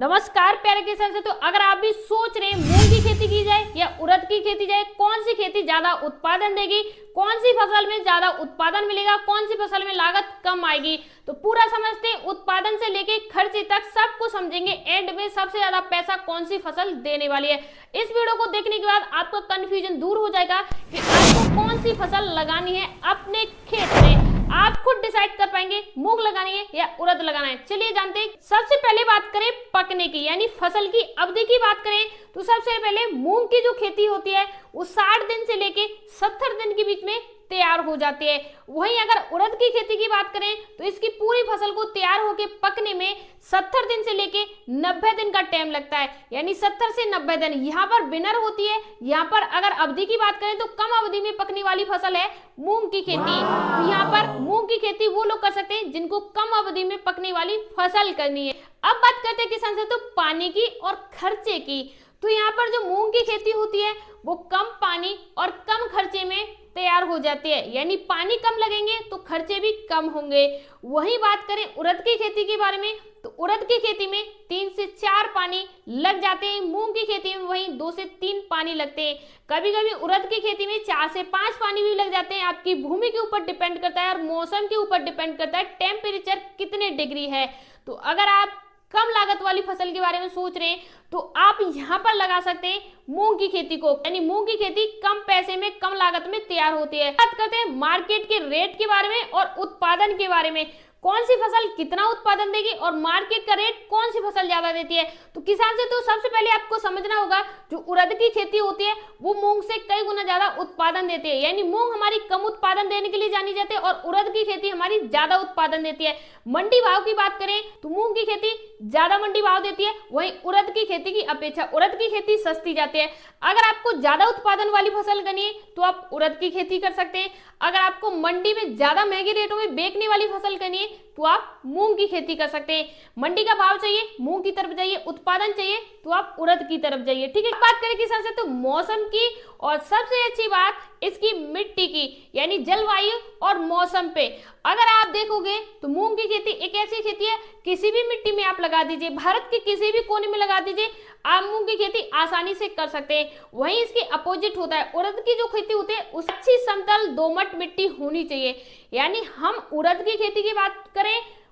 नमस्कार प्यारे किसान से। तो अगर आप भी सोच रहे हैं मूंग की खेती की जाए या उड़द की खेती जाए, कौन सी खेती ज्यादा उत्पादन देगी, कौन सी फसल में ज्यादा उत्पादन मिलेगा, कौन सी फसल में लागत कम आएगी, तो पूरा समझते हैं। उत्पादन से लेके खर्चे तक सब कुछ समझेंगे। एंड में सबसे ज्यादा पैसा कौन सी फसल देने वाली है। इस वीडियो को देखने के बाद आपका कंफ्यूजन दूर हो जाएगा कि आपको कौन सी फसल लगानी है अपने खेत में। आप खुद डिसाइड कर पाएंगे मूंग लगानी है या उड़द लगाना है। चलिए जानते हैं। सबसे पहले बात करें पकने की, यानी फसल की अवधि की बात करें तो सबसे पहले मूंग की जो खेती होती है वो 60 दिन से लेके 70 दिन के बीच में तैयार हो जाती है। वहीं अगर उड़द की खेती की बात करें तो इसकी पूरी फसल को तैयार होके पकने में 70 दिन से लेके 90 दिन का टाइम लगता है, यानी 70 से 90 दिन। यहाँ पर विनर होती है। यहाँ पर अगर अवधि की बात करें तो कम अवधि में पकने वाली फसल है मूंग की खेती। तो यहाँ पर मूंग की खेती वो लोग कर सकते हैं जिनको कम अवधि में पकने वाली फसल करनी है। अब बात करते हैं किसान से तो पानी की और खर्चे की। तो यहाँ पर जो मूंग की खेती होती है वो कम पानी और कम खर्चे में तैयार हो जाती है, यानी पानी कम लगेंगे तो खर्चे भी कम होंगे। वही बात करें उड़द की खेती के बारे में तो उड़द की खेती में 3 से 4 पानी लग जाते हैं। मूंग की खेती में वही 2 से 3 पानी लगते हैं। कभी कभी उड़द की खेती में 4 से 5 पानी भी लग जाते हैं। आपकी भूमि के ऊपर डिपेंड करता है और मौसम के ऊपर डिपेंड करता है टेम्परेचर कितने डिग्री है। तो अगर आप कम लागत वाली फसल के बारे में सोच रहे हैं तो आप यहाँ पर लगा सकते हैं मूंग की खेती को, यानी मूंग की खेती कम पैसे में कम लागत में तैयार होती है। बात करते हैं मार्केट के रेट के बारे में और उत्पादन के बारे में। कौन सी फसल कितना उत्पादन देगी और मार्केट का रेट कौन सी फसल ज्यादा देती है। तो किसान से तो सबसे पहले आपको समझना होगा जो उड़द की खेती होती है वो मूंग से कई गुना ज्यादा उत्पादन देती है, यानी मूंग हमारी कम उत्पादन देने के लिए जानी जाती है और उड़द की खेती हमारी ज्यादा उत्पादन देती है। मंडी भाव की बात करें तो मूंग की खेती ज्यादा मंडी भाव देती है, वहीं उड़द की खेती की अपेक्षा उड़द की खेती सस्ती जाती है। अगर आपको ज्यादा उत्पादन वाली फसल करनी है तो आप उड़द की खेती कर सकते हैं। अगर आपको मंडी में ज्यादा महंगे रेटों में बेचने वाली फसल करनी है तो आप मूंग की खेती कर सकते हैं। मंडी का भाव चाहिए मूंग की तरफ जाइए, उत्पादन चाहिए तो आप उड़द की तरफ जाइए। ठीक है। बात करें किसान से तो मौसम की और सबसे अच्छी बात इसकी मिट्टी की, यानी जलवायु और मौसम पे। अगर आप देखोगे तो मूंग की खेती एक ऐसी खेती है किसी भी मिट्टी में आप लगा दीजिए, भारत के किसी भी कोने में लगा दीजिए, आप मूंग की खेती आसानी से कर सकते हैं। वहीं इसके अपोजिट होता है उड़द की जो खेती होती है उस अच्छी समतल दोमट मिट्टी होनी चाहिए। यानी हम उड़द की खेती की बात करें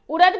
तो उड़द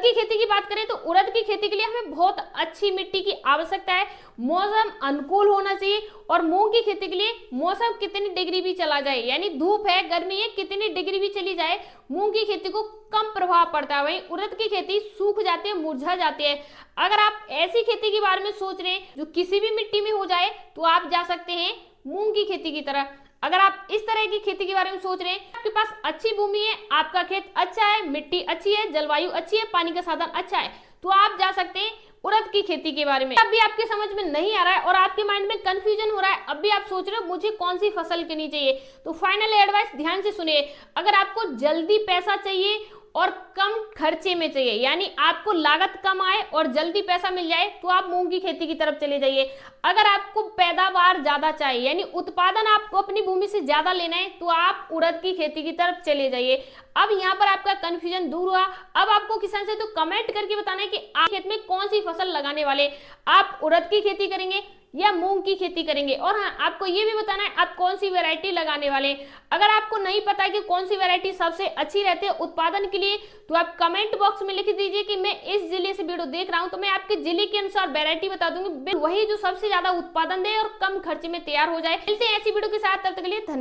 की खेती के लिए हमें बहुत अच्छी मिट्टी की आवश्यकता है। मौसम अनुकूल होना चाहिए और मूंग की खेती के लिए मौसम कितनी डिग्री भी चला जाए, यानी धूप है गर्मी है कितनी डिग्री भी चली जाए, मूंग की खेती को कम प्रभाव पड़ता है। वहीं उड़द की खेती सूख जाती है, मुरझा जाती है। अगर आप ऐसी खेती के बारे में सोच रहे हैं जो किसी भी मिट्टी में हो जाए तो आप जा सकते हैं मूंग की खेती की तरह। अगर आप इस तरह की खेती के बारे में सोच रहे हैं, आपके पास अच्छी भूमि है, आपका खेत अच्छा है, मिट्टी अच्छी है, जलवायु अच्छी है, पानी का साधन अच्छा है, तो आप जा सकते हैं उड़द की खेती के बारे में। अब भी आपके समझ में नहीं आ रहा है और आपके माइंड में कंफ्यूजन हो रहा है, अब भी आप सोच रहे हो मुझे कौन सी फसल करनी चाहिए, तो फाइनल एडवाइस ध्यान से सुनिए। अगर आपको जल्दी पैसा चाहिए और कम खर्चे में चाहिए, यानी आपको लागत कम आए और जल्दी पैसा मिल जाए, तो आप मूंग की खेती की तरफ चले जाइए। अगर आपको पैदावार ज्यादा चाहिए, यानी उत्पादन आपको अपनी भूमि से ज्यादा लेना है, तो आप उड़द की खेती की तरफ चले जाइए। अब यहाँ पर आपका कंफ्यूजन दूर हुआ। अब आपको किसान से तो कमेंट करके बताना है कि आप खेत में कौन सी फसल लगाने वाले, आप उड़द की खेती करेंगे या मूंग की खेती करेंगे। और हाँ, आपको ये भी बताना है आप कौन सी वैरायटी लगाने वाले। अगर आपको नहीं पता है कि कौन सी वैरायटी सबसे अच्छी रहती है उत्पादन के लिए, तो आप कमेंट बॉक्स में लिख दीजिए कि मैं इस जिले से वीडियो देख रहा हूं, तो मैं आपके जिले के अनुसार वैरायटी बता दूंगी, वही जो सबसे ज्यादा उत्पादन दे और कम खर्चे में तैयार हो जाए। मिलते हैं ऐसी वीडियो के साथ, तब तक के लिए धन्यवाद।